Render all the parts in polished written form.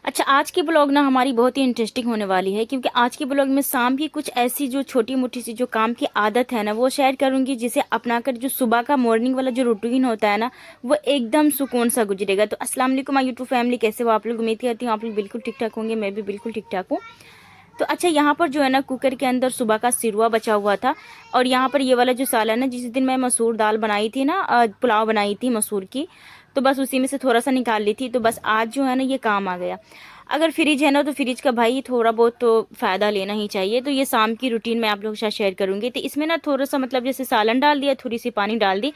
अच्छा, आज की ब्लॉग ना हमारी बहुत ही इंटरेस्टिंग होने वाली है, क्योंकि आज की ब्लॉग में शाम की कुछ ऐसी जो छोटी मोटी सी जो काम की आदत है ना वो शेयर करूंगी, जिसे अपनाकर जो सुबह का मॉर्निंग वाला जो रूटीन होता है ना वो एकदम सुकून सा गुजरेगा। तो अस्सलाम वालेकुम माय यूट्यूब फैमिली, कैसे हो आप लोग? उम्मीद करती हूँ आप लोग बिल्कुल ठीक ठाक होंगे, मैं भी बिल्कुल ठीक ठाक हूँ। तो अच्छा, यहाँ पर जो है ना कुकर के अंदर सुबह का सिरवा बचा हुआ था, और यहाँ पर ये वाला जो सालन है, जिस दिन मैं मसूर दाल बनाई थी ना, पुलाव बनाई थी मसूर की, तो बस उसी में से थोड़ा सा निकाल ली थी। तो बस आज जो है ना ये काम आ गया। अगर फ्रिज है ना तो फ्रिज का भाई थोड़ा बहुत तो फ़ायदा लेना ही चाहिए। तो ये शाम की रूटीन मैं आप लोगों के साथ शेयर करूंगी। तो इसमें ना थोड़ा सा मतलब जैसे सालन डाल दिया, थोड़ी सी पानी डाल दी।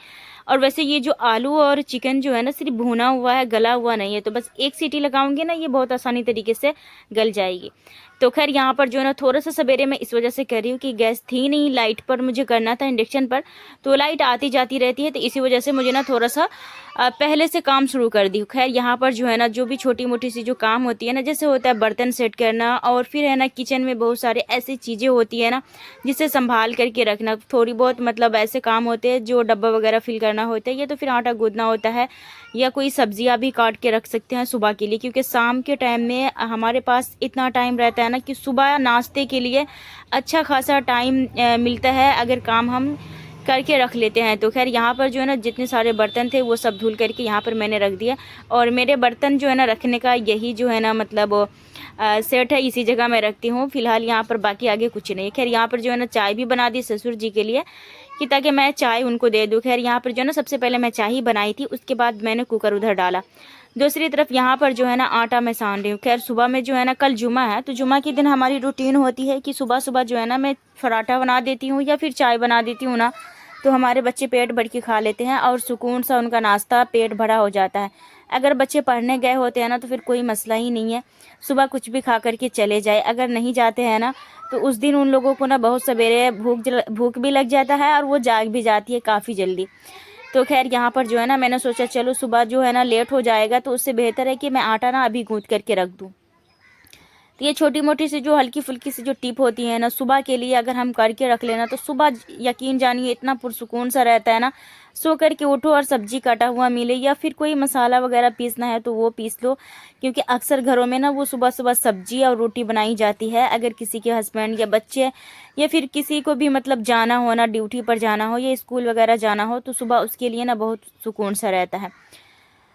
और वैसे ये जो आलू और चिकन जो है ना सिर्फ भुना हुआ है, गला हुआ नहीं है। तो बस एक सीटी लगाऊंगी ना, ये बहुत आसानी तरीके से गल जाएगी। तो खैर यहाँ पर जो है ना थोड़ा सा सवेरे मैं इस वजह से कर रही हूँ कि गैस थी नहीं, लाइट पर मुझे करना था, इंडक्शन पर। तो लाइट आती जाती रहती है, तो इसी वजह से मुझे ना थोड़ा सा पहले से काम शुरू कर दी। खैर यहाँ पर जो है ना जो भी छोटी मोटी सी जो काम होती है ना, जैसे होता है बर्तन सेट करना, और फिर है ना किचन में बहुत सारे ऐसी चीज़ें होती है ना जिसे संभाल करके रखना। थोड़ी बहुत मतलब ऐसे काम होते हैं जो डब्बा वगैरह फिल करना होता है, या तो फिर आटा गूंदना होता है, या कोई सब्जियां भी काट के रख सकते हैं सुबह के लिए, क्योंकि शाम के टाइम में हमारे पास इतना टाइम रहता है ना कि सुबह नाश्ते के लिए अच्छा खासा टाइम मिलता है अगर काम हम करके रख लेते हैं। तो खैर यहाँ पर जो है ना जितने सारे बर्तन थे वो सब धुल करके यहाँ पर मैंने रख दिया। और मेरे बर्तन जो है ना रखने का यही जो है ना मतलब सेट है, इसी जगह मैं रखती हूँ फिलहाल यहाँ पर, बाकी आगे कुछ नहीं। खैर यहाँ पर जो है ना चाय भी बना दी ससुर जी के लिए, कि ताकि मैं चाय उनको दे दूँ। खैर यहाँ पर जो है ना सबसे पहले मैं चाय ही बनाई थी, उसके बाद मैंने कुकर उधर डाला। दूसरी तरफ यहाँ पर जो है ना आटा मैं सान रही हूँ। खैर सुबह में जो है ना कल जुमा है, तो जुमा के दिन हमारी रूटीन होती है कि सुबह सुबह जो है ना मैं पराठा बना देती हूँ या फिर चाय बना देती हूँ ना, तो हमारे बच्चे पेट भर के खा लेते हैं और सुकून सा उनका नाश्ता पेट भरा हो जाता है। अगर बच्चे पढ़ने गए होते हैं ना तो फिर कोई मसला ही नहीं है, सुबह कुछ भी खा करके चले जाए। अगर नहीं जाते हैं ना तो उस दिन उन लोगों को ना बहुत सवेरे भूख भी लग जाता है और वो जाग भी जाती है काफ़ी जल्दी। तो खैर यहाँ पर जो है ना मैंने सोचा चलो सुबह जो है ना लेट हो जाएगा, तो उससे बेहतर है कि मैं आटा ना अभी गूंथ करके रख दूँ। तो ये छोटी मोटी सी जो हल्की फुल्की सी जो टिप होती है ना सुबह के लिए, अगर हम करके रख लेना तो सुबह यकीन जानिए इतना पुरसुकून सा रहता है ना। सो करके उठो और सब्जी कटा हुआ मिले, या फिर कोई मसाला वगैरह पीसना है तो वो पीस लो, क्योंकि अक्सर घरों में ना वो सुबह सुबह सब्जी और रोटी बनाई जाती है। अगर किसी के हस्बैंड या बच्चे या फिर किसी को भी मतलब जाना हो ना, ड्यूटी पर जाना हो या स्कूल वगैरह जाना हो, तो सुबह उसके लिए ना बहुत सुकून सा रहता है।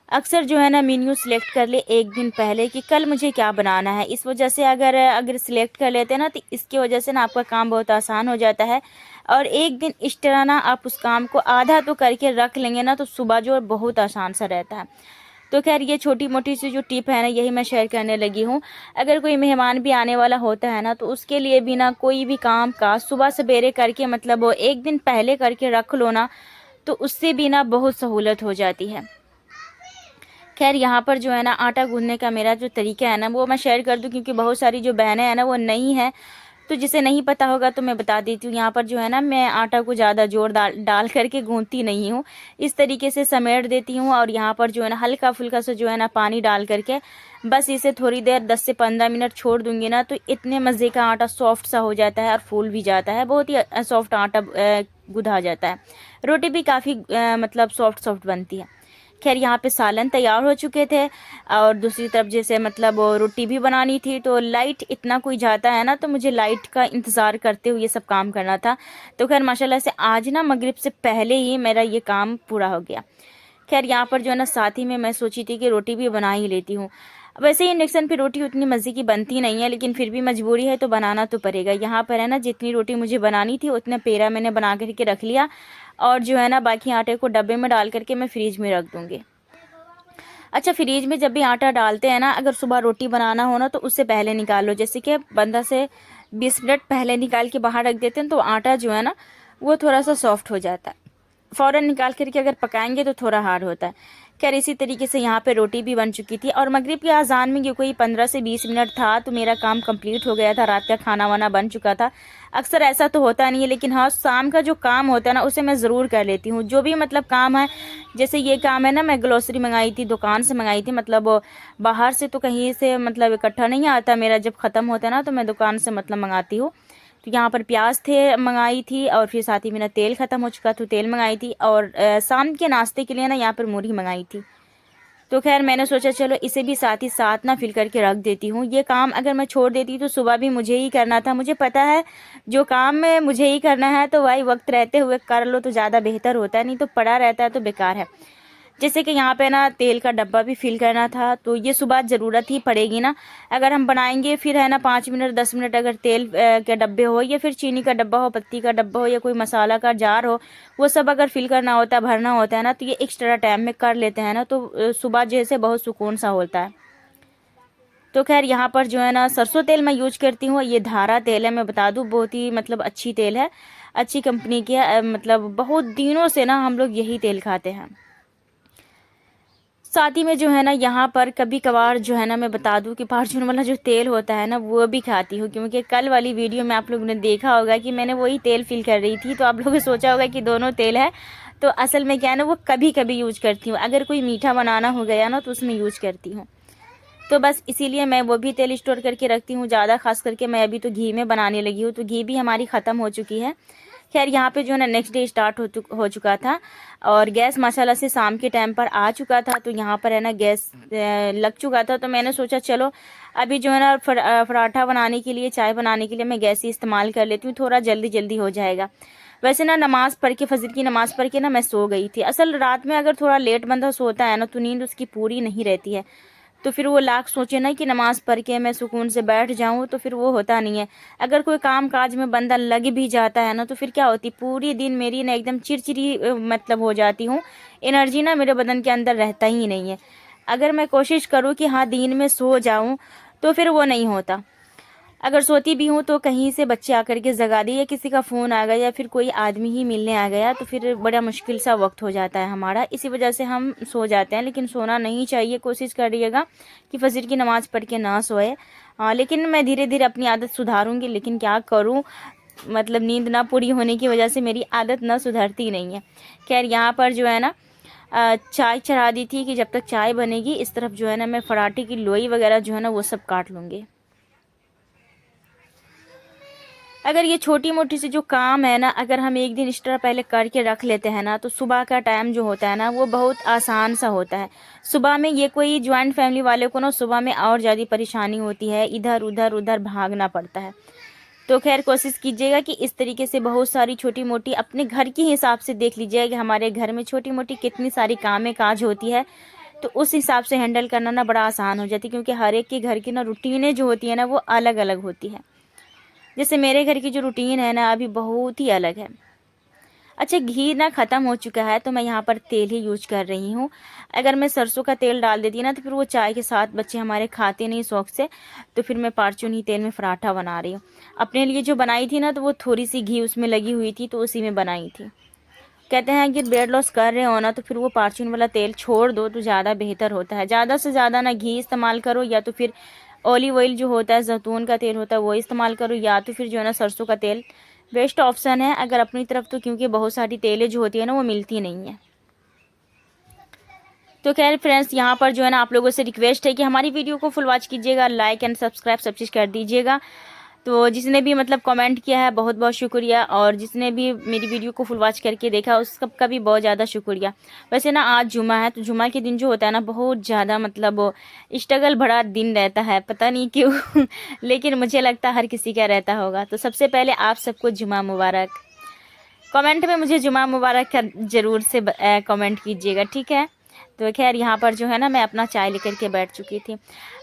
अक्सर जो है ना मेन्यू सिलेक्ट कर ले एक दिन पहले कि कल मुझे क्या बनाना है। इस वजह से अगर अगर सिलेक्ट कर लेते हैं ना तो इसकी वजह से ना आपका काम बहुत आसान हो जाता है। और एक दिन इस तरह ना आप उस काम को आधा तो करके रख लेंगे ना, तो सुबह जो बहुत आसान सा रहता है। तो खैर ये छोटी मोटी सी जो टिप है ना यही मैं शेयर करने लगी हूँ। अगर कोई मेहमान भी आने वाला होता है ना तो उसके लिए भी ना कोई भी काम का सुबह सवेरे करके मतलब वो एक दिन पहले करके रख लो ना, तो उससे भी ना बहुत सहूलत हो जाती है। खैर यहाँ पर जो है ना आटा गूंदने का मेरा जो तरीका है ना वो मैं शेयर कर दूं, क्योंकि बहुत सारी जो बहनें हैं ना वो नहीं है, तो जिसे नहीं पता होगा तो मैं बता देती हूँ। यहाँ पर जो है ना मैं आटा को ज़्यादा जोर डाल करके गूंथती नहीं हूँ, इस तरीके से समेट देती हूँ। और यहाँ पर जो है ना हल्का फुल्का सा जो है ना पानी डाल करके बस इसे थोड़ी देर 10 से 15 मिनट छोड़ दूंगी ना, तो इतने मज़े का आटा सॉफ्ट सा हो जाता है और फूल भी जाता है, बहुत ही सॉफ्ट आटा गुधा जाता है। रोटी भी काफ़ी मतलब सॉफ्ट सॉफ्ट बनती है। खैर यहाँ पे सालन तैयार हो चुके थे, और दूसरी तरफ जैसे मतलब रोटी भी बनानी थी। तो लाइट इतना कोई जाता है ना तो मुझे लाइट का इंतज़ार करते हुए ये सब काम करना था। तो खैर माशाल्लाह से आज ना मगरिब से पहले ही मेरा ये काम पूरा हो गया। खैर यहाँ पर जो है ना साथ ही में मैं सोची थी कि रोटी भी बना ही लेती हूँ। वैसे ही इंडक्शन पे रोटी उतनी मज़े की बनती नहीं है, लेकिन फिर भी मजबूरी है तो बनाना तो पड़ेगा। यहाँ पर है ना जितनी रोटी मुझे बनानी थी उतना पेड़ा मैंने बना करके रख लिया, और जो है ना बाकी आटे को डब्बे में डाल करके मैं फ्रिज में रख दूँगी। अच्छा, फ्रिज में जब भी आटा डालते हैं ना, अगर सुबह रोटी बनाना हो ना तो उससे पहले निकाल लो, जैसे कि 15 से 20 मिनट पहले निकाल के बाहर रख देते हैं, तो आटा जो है ना वो थोड़ा सा सॉफ्ट हो जाता है। फ़ौरन निकाल करके अगर पकाएंगे तो थोड़ा हार्ड होता है। खैर इसी तरीके से यहाँ पे रोटी भी बन चुकी थी, और मगरिब की अजान में ये कोई 15 से 20 मिनट था तो मेरा काम कंप्लीट हो गया था, रात का खाना वाना बन चुका था। अक्सर ऐसा तो होता नहीं है, लेकिन हाँ शाम का जो काम होता है ना उसे मैं ज़रूर कर लेती हूँ, जो भी मतलब काम है। जैसे ये काम है ना, मैं ग्लोसरी मंगाई थी, दुकान से मंगाई थी, मतलब बाहर से तो कहीं से मतलब इकट्ठा नहीं आता मेरा, जब ख़त्म होता है ना तो मैं दुकान से मतलब मंगाती हूँ। तो यहाँ पर प्याज थे मंगाई थी, और फिर साथ ही मेरा तेल ख़त्म हो चुका तो तेल मंगाई थी, और शाम के नाश्ते के लिए ना यहाँ पर मूढ़ी मंगाई थी। तो खैर मैंने सोचा चलो इसे भी साथ ही साथ ना फिल करके रख देती हूँ। ये काम अगर मैं छोड़ देती तो सुबह भी मुझे ही करना था। मुझे पता है जो काम में मुझे ही करना है तो वही वक्त रहते हुए कर लो तो ज़्यादा बेहतर होता है, नहीं तो पड़ा रहता है तो बेकार है। जैसे कि यहाँ पे ना तेल का डब्बा भी फिल करना था, तो ये सुबह ज़रूरत ही पड़ेगी ना। अगर हम बनाएंगे फिर है ना 5 मिनट 10 मिनट, अगर तेल के डब्बे हो या फिर चीनी का डब्बा हो, पत्ती का डब्बा हो या कोई मसाला का जार हो, वो सब अगर फिल करना होता है, भरना होता है ना, तो ये एक्स्ट्रा टाइम में कर लेते हैं ना, तो सुबह जैसे बहुत सुकून सा होता है। तो खैर यहाँ पर जो है ना सरसों तेल मैं यूज करती हूँ। ये धारा तेल है, मैं बता दूँ बहुत ही मतलब अच्छी तेल है, अच्छी कंपनी की है। मतलब बहुत दिनों से ना हम लोग यही तेल खाते हैं। साथ ही में जो है ना यहाँ पर कभी कभार जो है ना मैं बता दूं कि फॉर्च्यून वाला जो तेल होता है ना वो भी खाती हूँ, क्योंकि कल वाली वीडियो में आप लोगों ने देखा होगा कि मैंने वही तेल फिल कर रही थी, तो आप लोगों ने सोचा होगा कि दोनों तेल है। तो असल में क्या है ना, वो कभी कभी यूज करती हूँ, अगर कोई मीठा बनाना हो गया ना तो उसमें यूज करती हूँ। तो बस इसीलिए मैं वो भी तेल स्टोर करके रखती हूँ ज़्यादा। खास करके मैं अभी तो घी में बनाने लगी हूँ, तो घी भी हमारी ख़त्म हो चुकी है। खैर यहाँ पे जो है ना नेक्स्ट डे स्टार्ट हो चुका था और गैस माशाल्लाह से शाम के टाइम पर आ चुका था। तो यहाँ पर है ना गैस लग चुका था, तो मैंने सोचा चलो अभी जो है ना पराठा बनाने के लिए, चाय बनाने के लिए मैं गैस ही इस्तेमाल कर लेती हूँ, थोड़ा जल्दी जल्दी हो जाएगा। वैसे ना नमाज़ पढ़ के, फजर की नमाज़ पढ़ के ना मैं सो गई थी। असल रात में अगर थोड़ा लेट बंदा सोता है ना तो नींद उसकी पूरी नहीं रहती है। तो फिर वो लाख सोचे ना कि नमाज़ पढ़ के मैं सुकून से बैठ जाऊं, तो फिर वो होता नहीं है। अगर कोई काम काज में बंदा लग भी जाता है ना तो फिर क्या होती, पूरी दिन मेरी ना एकदम चिड़चिड़ी मतलब हो जाती हूँ। एनर्जी ना मेरे बदन के अंदर रहता ही नहीं है। अगर मैं कोशिश करूँ कि हाँ दिन में सो जाऊँ तो फिर वो नहीं होता। अगर सोती भी हूँ तो कहीं से बच्चे आकर के जगा दिए, या किसी का फ़ोन आ गया, या फिर कोई आदमी ही मिलने आ गया, तो फिर बड़ा मुश्किल सा वक्त हो जाता है हमारा। इसी वजह से हम सो जाते हैं, लेकिन सोना नहीं चाहिए। कोशिश करिएगा कि फजर की नमाज़ पढ़ के ना सोए। हाँ, लेकिन मैं धीरे धीरे अपनी आदत सुधारूंगी, लेकिन क्या करूँ, मतलब नींद ना पूरी होने की वजह से मेरी आदत ना सुधरती नहीं है। खैर यहाँ पर जो है ना चाय चढ़ा दी थी कि जब तक चाय बनेगी इस तरफ जो है ना मैं पराठे की लोई वगैरह जो है ना वो सब काट लूँगी। अगर ये छोटी मोटी सी जो काम है ना, अगर हम एक दिन एक्स्ट्रा पहले करके रख लेते हैं ना, तो सुबह का टाइम जो होता है ना वो बहुत आसान सा होता है। सुबह में ये कोई ज्वाइंट फैमिली वाले को ना सुबह में और ज़्यादा परेशानी होती है, इधर उधर उधर भागना पड़ता है। तो खैर कोशिश कीजिएगा कि इस तरीके से बहुत सारी छोटी मोटी अपने घर के हिसाब से देख लीजिएगा कि हमारे घर में छोटी मोटी कितनी सारी कामें काज होती है, तो उस हिसाब से हैंडल करना ना बड़ा आसान हो जाती है। क्योंकि हर एक के घर की ना रूटीनें जो होती है ना वो अलग अलग होती है। जैसे मेरे घर की जो रूटीन है ना अभी बहुत ही अलग है। अच्छा, घी ना ख़त्म हो चुका है तो मैं यहाँ पर तेल ही यूज कर रही हूँ। अगर मैं सरसों का तेल डाल देती ना तो फिर वो चाय के साथ बच्चे हमारे खाते नहीं शौक से, तो फिर मैं फॉर्च्यून ही तेल में पराठा बना रही हूँ। अपने लिए जो बनाई थी ना तो वो थोड़ी सी घी उसमें लगी हुई थी, तो उसी में बनाई थी। कहते हैं कि वेट लॉस कर रहे हो ना तो फिर वो फॉर्च्यून वाला तेल छोड़ दो तो ज़्यादा बेहतर होता है। ज़्यादा से ज़्यादा ना घी इस्तेमाल करो, या तो फिर ऑलिव ऑयल जो होता है, जैतून का तेल होता है, वो इस्तेमाल करो, या तो फिर जो है ना सरसों का तेल बेस्ट ऑप्शन है अगर अपनी तरफ तो, क्योंकि बहुत सारी तेलें जो होती है ना वो मिलती नहीं है। तो खैर फ्रेंड्स, यहाँ पर जो है ना आप लोगों से रिक्वेस्ट है कि हमारी वीडियो को फुल वॉच कीजिएगा, लाइक एंड सब्सक्राइब सब चीज़ कर दीजिएगा। तो जिसने भी मतलब कमेंट किया है बहुत बहुत शुक्रिया, और जिसने भी मेरी वीडियो को फुल वॉच करके देखा उस सब का भी बहुत ज़्यादा शुक्रिया। वैसे ना आज जुमा है, तो जुमा के दिन जो होता है ना बहुत ज़्यादा मतलब स्ट्रगल भरा दिन रहता है, पता नहीं क्यों लेकिन मुझे लगता है हर किसी का रहता होगा। तो सबसे पहले आप सबको जुमा मुबारक। कमेंट में मुझे जुमा मुबारक का ज़रूर से कमेंट कीजिएगा, ठीक है। तो खैर यहाँ पर जो है ना मैं अपना चाय लेकर के बैठ चुकी थी।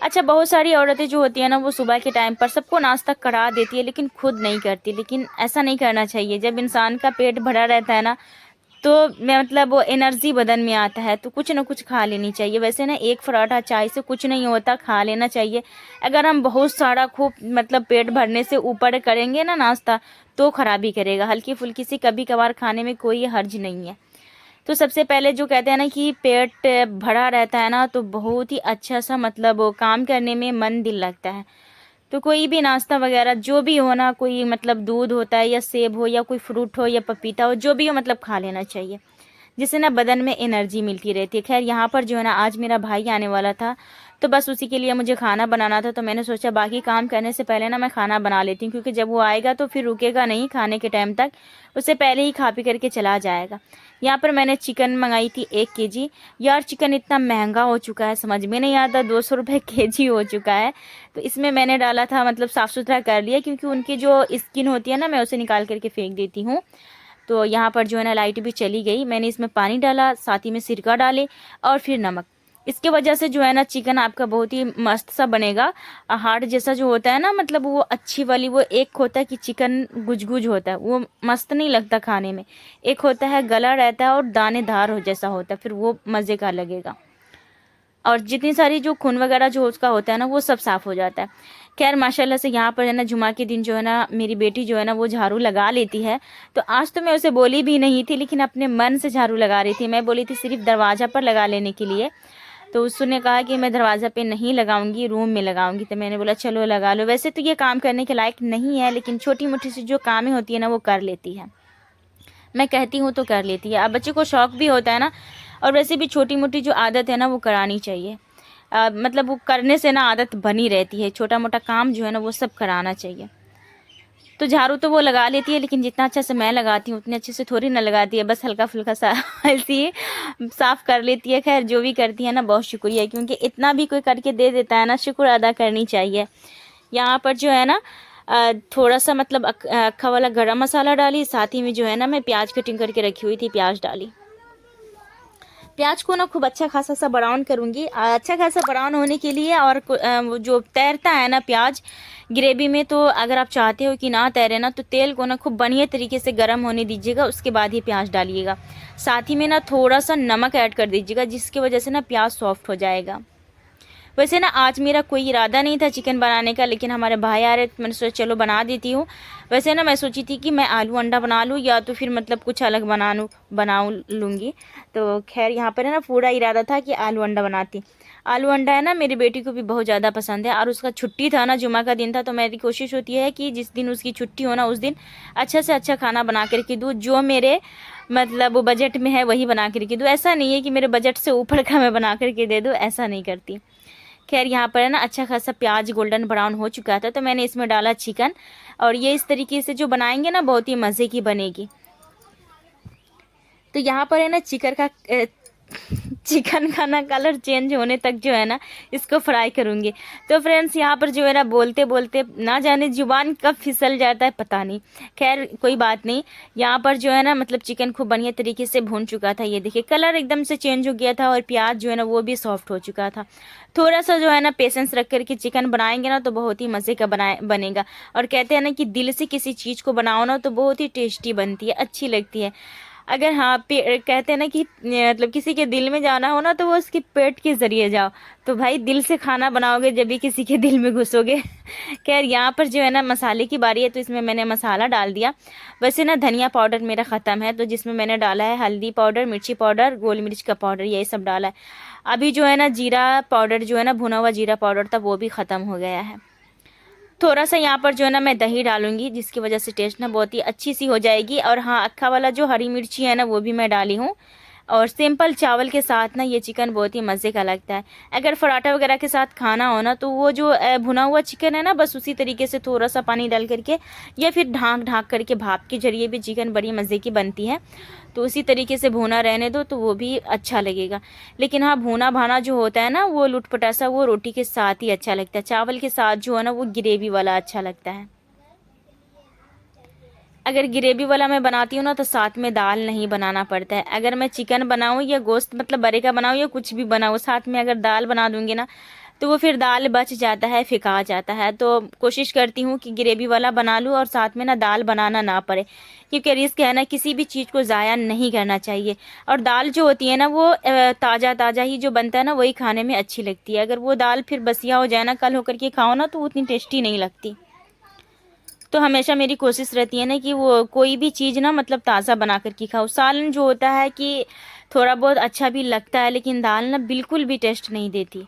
अच्छा, बहुत सारी औरतें जो होती है ना वो सुबह के टाइम पर सबको नाश्ता करा देती है लेकिन खुद नहीं करती, लेकिन ऐसा नहीं करना चाहिए। जब इंसान का पेट भरा रहता है ना तो मैं मतलब वो एनर्जी बदन में आता है, तो कुछ ना कुछ खा लेनी चाहिए। वैसे ना एक पराठा चाय से कुछ नहीं होता, खा लेना चाहिए। अगर हम बहुत सारा खूब मतलब पेट भरने से ऊपर करेंगे ना नाश्ता तो खराबी करेगा। हल्की फुल्की सी कभी कभार खाने में कोई हर्ज नहीं है। तो सबसे पहले जो कहते हैं ना कि पेट भरा रहता है ना तो बहुत ही अच्छा सा मतलब वो काम करने में मन दिल लगता है। तो कोई भी नाश्ता वगैरह जो भी हो ना, कोई मतलब दूध होता है या सेब हो या कोई फ्रूट हो या पपीता हो, जो भी हो मतलब खा लेना चाहिए, जिससे ना बदन में एनर्जी मिलती रहती है। खैर यहाँ पर जो है ना आज मेरा भाई आने वाला था, तो बस उसी के लिए मुझे खाना बनाना था। तो मैंने सोचा बाकी काम करने से पहले ना मैं खाना बना लेती हूँ, क्योंकि जब वो आएगा तो फिर रुकेगा नहीं खाने के टाइम तक, उससे पहले ही खा पी करके चला जाएगा। यहाँ पर मैंने चिकन मंगाई थी 1 kg। यार चिकन इतना महंगा हो चुका है, समझ में नहीं आता, 200 रुपये kg हो चुका है। तो इसमें मैंने डाला था, मतलब साफ़ सुथरा कर लिया, क्योंकि उनकी जो स्किन होती है ना मैं उसे निकाल करके फेंक देती हूँ। तो यहाँ पर जो है ना लाइट भी चली गई। मैंने इसमें पानी डाला, साथ ही में सिरका डाले और फिर नमक। इसके वजह से जो है ना चिकन आपका बहुत ही मस्त सा बनेगा। हार्ड जैसा जो होता है ना, मतलब वो अच्छी वाली, वो एक होता है कि चिकन गुज गुज होता है, वो मस्त नहीं लगता खाने में। एक होता है गला रहता है और दानेदार हो जैसा होता है, फिर वो मज़े का लगेगा। और जितनी सारी जो खून वगैरह जो उसका होता है ना वो सब साफ़ हो जाता है। खैर माशाल्लाह से यहाँ पर है ना जुमा के दिन जो है ना मेरी बेटी जो है ना वो झाड़ू लगा लेती है। तो आज तो मैं उसे बोली भी नहीं थी, लेकिन अपने मन से झाड़ू लगा रही थी। मैं बोली थी सिर्फ दरवाज़ा पर लगा लेने के लिए, तो उसने कहा कि मैं दरवाज़ा पे नहीं लगाऊंगी, रूम में लगाऊंगी। तो मैंने बोला चलो लगा लो। वैसे तो ये काम करने के लायक नहीं है, लेकिन छोटी मोटी सी जो कामें होती है ना वो कर लेती है। मैं कहती हूँ तो कर लेती है। अब बच्चे को शौक़ भी होता है ना, और वैसे भी छोटी मोटी जो आदत है ना वो करानी चाहिए। मतलब वो करने से ना आदत बनी रहती है। छोटा मोटा काम जो है ना वो सब कराना चाहिए। तो झाड़ू तो वो लगा लेती है, लेकिन जितना अच्छा से मैं लगाती हूँ उतने अच्छे से थोड़ी ना लगाती है, बस हल्का फुल्का सा ऐसी साफ़ कर लेती है। खैर जो भी करती है ना बहुत शुक्रिया, क्योंकि इतना भी कोई करके दे देता है ना, शुक्र अदा करनी चाहिए। यहाँ पर जो है ना थोड़ा सा मतलब अक्खा वाला गरम मसाला डाली, साथ ही में जो है ना मैं प्याज कटिंग करके रखी हुई थी प्याज डाली। प्याज को ना खूब अच्छा खासा सा ब्राउन करूँगी। अच्छा खासा ब्राउन होने के लिए, और वो जो तैरता है ना प्याज ग्रेवी में, तो अगर आप चाहते हो कि ना तैरे ना, तो तेल को ना खूब बढ़िया तरीके से गर्म होने दीजिएगा, उसके बाद ही प्याज डालिएगा। साथ ही में ना थोड़ा सा नमक ऐड कर दीजिएगा, जिसकी वजह से ना प्याज सॉफ्ट हो जाएगा। वैसे ना आज मेरा कोई इरादा नहीं था चिकन बनाने का, लेकिन हमारे भाई आ रहे तो मैंने सोचा चलो बना देती हूँ। वैसे ना मैं सोची थी कि मैं आलू अंडा बना लूँ, या तो फिर मतलब कुछ अलग बना लूँगी। तो खैर यहाँ पर है ना पूरा इरादा था कि आलू अंडा बनाती। आलू अंडा है ना मेरी बेटी को भी बहुत ज़्यादा पसंद है, और उसका छुट्टी था ना, जुमा का दिन था, तो मेरी कोशिश होती है कि जिस दिन उसकी छुट्टी हो ना उस दिन अच्छा से अच्छा खाना बना करके दूँ, जो मेरे मतलब वो बजट में है वही बना करके दूँ। ऐसा नहीं है कि मेरे बजट से ऊपर का मैं बना करके दे दूँ, ऐसा नहीं करती। खैर यहाँ पर है ना अच्छा खासा प्याज गोल्डन ब्राउन हो चुका था, तो मैंने इसमें डाला चिकन। और ये इस तरीके से जो बनाएंगे ना बहुत ही मज़े की बनेगी। तो यहाँ पर है ना चिकन का ना कलर चेंज होने तक जो है ना इसको फ्राई करूँगी। तो फ्रेंड्स यहाँ पर जो है ना बोलते बोलते ना जाने जुबान कब फिसल जाता है पता नहीं। खैर कोई बात नहीं। यहाँ पर जो है ना मतलब चिकन खूब बढ़िया तरीके से भून चुका था। ये देखिए कलर एकदम से चेंज हो गया था, और प्याज जो है ना वो भी सॉफ्ट हो चुका था। थोड़ा सा जो है ना पेशेंस रख करके चिकन बनाएंगे ना तो बहुत ही मज़े का बनेगा। और कहते हैं ना कि दिल से किसी चीज़ को बनाओ ना तो बहुत ही टेस्टी बनती है, अच्छी लगती है। अगर हाँ कहते हैं ना कि मतलब किसी के दिल में जाना हो ना तो वो उसके पेट के ज़रिए जाओ। तो भाई दिल से खाना बनाओगे जब भी किसी के दिल में घुसोगे। खैर यहाँ पर जो है ना मसाले की बारी है, तो इसमें मैंने मसाला डाल दिया। वैसे ना धनिया पाउडर मेरा ख़त्म है, तो जिसमें मैंने डाला है हल्दी पाउडर, मिर्ची पाउडर, गोल मिर्च का पाउडर, यही सब डाला है। अभी जो है ना जीरा पाउडर जो है ना भुना हुआ जीरा पाउडर था वो भी ख़त्म हो गया है। थोड़ा सा यहाँ पर जो है ना मैं दही डालूंगी, जिसकी वजह से टेस्ट ना बहुत ही अच्छी सी हो जाएगी। और हाँ अक्खा वाला जो हरी मिर्ची है ना वो भी मैं डाली हूँ। और सिंपल चावल के साथ ना ये चिकन बहुत ही मज़े का लगता है। अगर पराठा वगैरह के साथ खाना हो ना तो वो जो भुना हुआ चिकन है ना बस उसी तरीके से थोड़ा सा पानी डाल करके या फिर ढाँक ढाँक करके भाप के जरिए भी चिकन बड़ी मज़े की बनती है। तो उसी तरीके से भुना रहने दो तो वो भी अच्छा लगेगा। लेकिन हाँ भुना भाना जो होता है ना वो लुटपटासा वो रोटी के साथ ही अच्छा लगता है। चावल के साथ जो है ना वो ग्रेवी वाला अच्छा लगता है। अगर ग्रेवी वाला मैं बनाती हूँ ना तो साथ में दाल नहीं बनाना पड़ता है। अगर मैं चिकन बनाऊँ या गोश्त मतलब बड़े का बनाऊँ या कुछ भी बनाऊँ, साथ में अगर दाल बना दूँगी ना तो वो फिर दाल बच जाता है, फिका जाता है। तो कोशिश करती हूँ कि ग्रेवी वाला बना लूँ और साथ में ना दाल बनाना ना पड़े, क्योंकि रिस्क है ना, किसी भी चीज़ को ज़ाया नहीं करना चाहिए। और दाल जो होती है ना वो ताज़ा ताज़ा ही जो बनता है ना वही खाने में अच्छी लगती है। अगर वो दाल फिर बसिया हो जाए ना, कल होकर के खाओ ना तो उतनी टेस्टी नहीं लगती। तो हमेशा मेरी कोशिश रहती है ना कि वो कोई भी चीज़ ना मतलब ताज़ा बना कर के खाओ। सालन जो होता है कि थोड़ा बहुत अच्छा भी लगता है, लेकिन दाल ना बिल्कुल भी टेस्ट नहीं देती।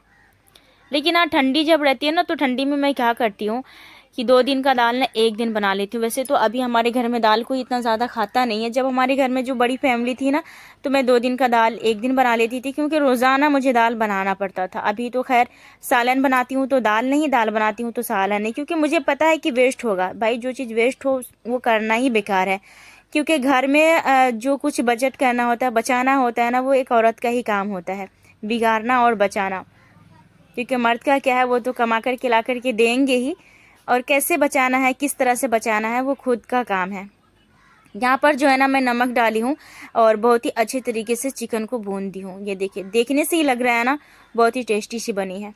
लेकिन हाँ ठंडी जब रहती है ना तो ठंडी में मैं क्या करती हूँ कि 2 दिन का दाल ना एक दिन बना लेती हूँ। वैसे तो अभी हमारे घर में दाल कोई इतना ज़्यादा खाता नहीं है। जब हमारे घर में जो बड़ी फैमिली थी ना, तो मैं 2 दिन का दाल एक दिन बना लेती थी, क्योंकि रोज़ाना मुझे दाल बनाना पड़ता था। अभी तो खैर सालन बनाती हूँ तो दाल नहीं, दाल बनाती हूँ तो सालन नहीं, क्योंकि मुझे पता है कि वेस्ट होगा भाई। जो चीज़ वेस्ट हो वो करना ही बेकार है, क्योंकि घर में जो कुछ बचत करना होता है, बचाना होता है ना, वो एक औरत का ही काम होता है, बिगाड़ना और बचाना। क्योंकि मर्द का क्या है, वो तो कमा कर के ला कर के देंगे ही, और कैसे बचाना है, किस तरह से बचाना है, वो खुद का काम है। यहाँ पर जो है ना मैं नमक डाली हूँ और बहुत ही अच्छे तरीके से चिकन को भून दी हूँ। ये देखिए, देखने से ही लग रहा है ना बहुत ही टेस्टी सी बनी है।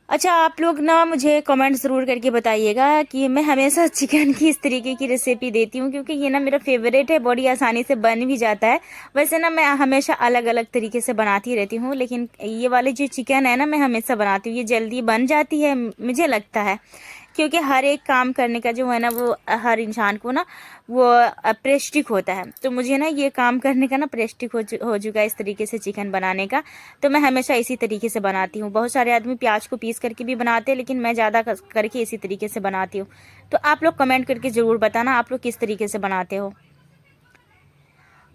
अच्छा, आप लोग ना मुझे कमेंट ज़रूर करके बताइएगा कि मैं हमेशा चिकन की इस तरीके की रेसिपी देती हूँ, क्योंकि ये ना मेरा फेवरेट है, बड़ी आसानी से बन भी जाता है। वैसे ना मैं हमेशा अलग अलग तरीके से बनाती रहती हूँ, लेकिन ये वाली जो चिकन है ना मैं हमेशा बनाती हूँ, ये जल्दी बन जाती है मुझे लगता है। क्योंकि हर एक काम करने का जो है ना, वो हर इंसान को ना वो प्रेस्टिक होता है। तो मुझे ना ये काम करने का ना प्रेस्टिक हो चुका है इस तरीके से चिकन बनाने का। तो मैं हमेशा इसी तरीके से बनाती हूँ। बहुत सारे आदमी प्याज को पीस करके भी बनाते हैं, लेकिन मैं ज़्यादा करके इसी तरीके से बनाती हूँ। तो आप लोग कमेंट करके ज़रूर बताना आप लोग किस तरीके से बनाते हो।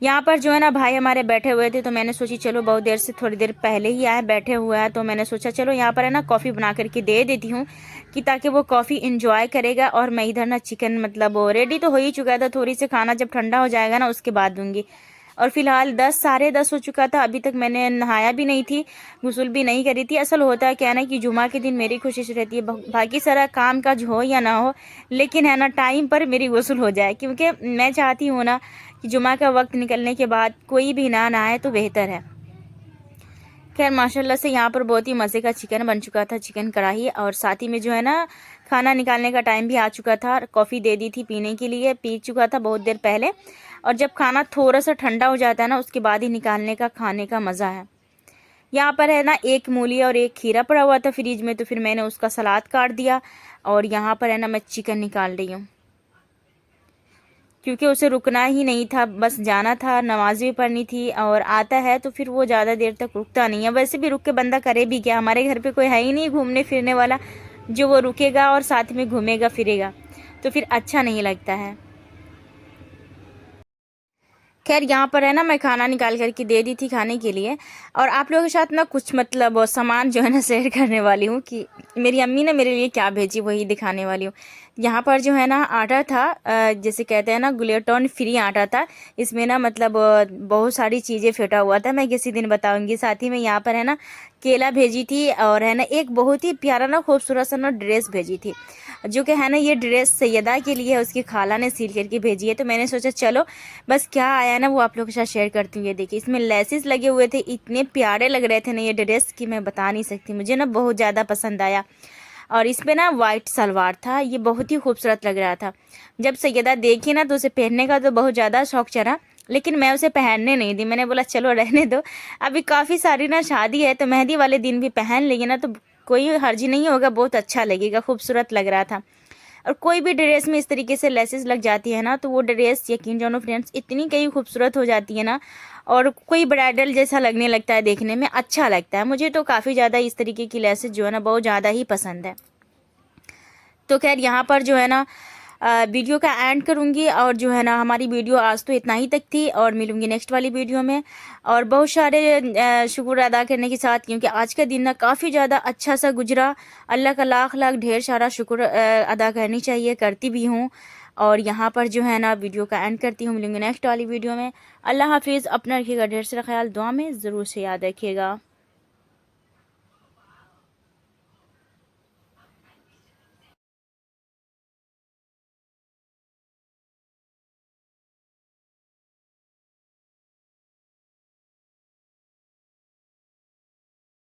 यहाँ पर जो है ना भाई हमारे बैठे हुए थे, तो मैंने सोची चलो बहुत देर से, थोड़ी देर पहले ही आए बैठे हुए हैं, तो मैंने सोचा चलो यहाँ पर है ना कॉफ़ी बना करके दे देती हूँ, कि ताकि वो कॉफ़ी इंजॉय करेगा। और मैं इधर ना चिकन मतलब वो रेडी तो हो ही चुका था, थोड़ी सी खाना जब ठंडा हो जाएगा ना उसके बाद दूंगी। और फिलहाल 10 साढ़े 10 हो चुका था, अभी तक मैंने नहाया भी नहीं थी, गुस्ल भी नहीं करी थी। असल होता है क्या है ना कि जुमा के दिन मेरी कोशिश रहती है बाकी सारा काम काज हो या ना हो, लेकिन है ना टाइम पर मेरी गुस्ल हो जाए, क्योंकि मैं चाहती हूँ ना कि जुमा का वक्त निकलने के बाद कोई भी ना नहाए तो बेहतर है। खैर माशाल्लाह से यहाँ पर बहुत ही मज़े का चिकन बन चुका था, चिकन कढ़ाई। और साथ ही में जो है ना खाना निकालने का टाइम भी आ चुका था, कॉफ़ी दे दी थी पीने के लिए, पी चुका था बहुत देर पहले। और जब खाना थोड़ा सा ठंडा हो जाता है ना, उसके बाद ही निकालने का खाने का मज़ा है। यहाँ पर है ना एक मूली और एक खीरा पड़ा हुआ था फ्रिज में, तो फिर मैंने उसका सलाद काट दिया। और यहाँ पर है ना मैं चिकन निकाल रही हूँ, क्योंकि उसे रुकना ही नहीं था, बस जाना था, नमाज भी पढ़नी थी। और आता है तो फिर वो ज़्यादा देर तक रुकता नहीं है। वैसे भी रुक के बंदा करे भी क्या, हमारे घर पे कोई है ही नहीं घूमने फिरने वाला जो वो रुकेगा और साथ में घूमेगा फिरेगा, तो फिर अच्छा नहीं लगता है। खैर यहाँ पर है ना मैं खाना निकाल करके दे दी थी खाने के लिए। और आप लोगों के साथ ना कुछ मतलब सामान जो है ना शेयर करने वाली हूँ, कि मेरी अम्मी ने मेरे लिए क्या भेजी वही दिखाने वाली हूँ। यहाँ पर जो है ना आटा था, जैसे कहते हैं ना ग्लूटेन फ्री आटा था। इसमें ना मतलब बहुत सारी चीज़ें फेंटा हुआ था, मैं किसी दिन बताऊंगी। साथ ही में यहाँ पर है ना केला भेजी थी, और है ना एक बहुत ही प्यारा ना खूबसूरत सा ना ड्रेस भेजी थी, जो कि है ना ये ड्रेस सैयदा के लिए उसकी खाला ने सिल करके भेजी है। तो मैंने सोचा चलो बस क्या आया ना वो आप लोगों के साथ शेयर करती हूँ। ये देखिए इसमें लेसेस लगे हुए थे, इतने प्यारे लग रहे थे ना ये ड्रेस कि मैं बता नहीं सकती, मुझे ना बहुत ज़्यादा पसंद आया। और इसमें ना वाइट सलवार था, ये बहुत ही खूबसूरत लग रहा था। जब सैयदा देखी ना तो उसे पहनने का तो बहुत ज़्यादा शौक चढ़ा, लेकिन मैं उसे पहनने नहीं दी। मैंने बोला चलो रहने दो, अभी काफ़ी सारी ना शादी है, तो मेहंदी वाले दिन भी पहन लेंगे ना तो कोई हर्जी नहीं होगा, बहुत अच्छा लगेगा, खूबसूरत लग रहा था। और कोई भी ड्रेस में इस तरीके से लेसेस लग जाती है ना, तो वो ड्रेस यकीन जानो फ्रेंड्स इतनी कई खूबसूरत हो जाती है ना, और कोई ब्राइडल जैसा लगने लगता है, देखने में अच्छा लगता है। मुझे तो काफ़ी ज़्यादा इस तरीके की लेसेस जो है ना बहुत ज़्यादा ही पसंद है। तो खैर यहाँ पर जो है ना वीडियो का एंड करूँगी, और जो है ना हमारी वीडियो आज तो इतना ही तक थी, और मिलूँगी नेक्स्ट वाली वीडियो में। और बहुत सारे शुक्र अदा करने के साथ, क्योंकि आज का दिन ना काफ़ी ज़्यादा अच्छा सा गुजरा। अल्लाह का लाख लाख ढेर सारा शुक्र अदा करनी चाहिए, करती भी हूँ। और यहाँ पर जो है ना वीडियो का एंड करती हूँ, मिलूँगी नेक्स्ट वाली वीडियो में। अल्लाह हाफिज़, अपना रखिएगा ढेर सारा ख्याल, दुआ में ज़रूर से याद रखिएगा।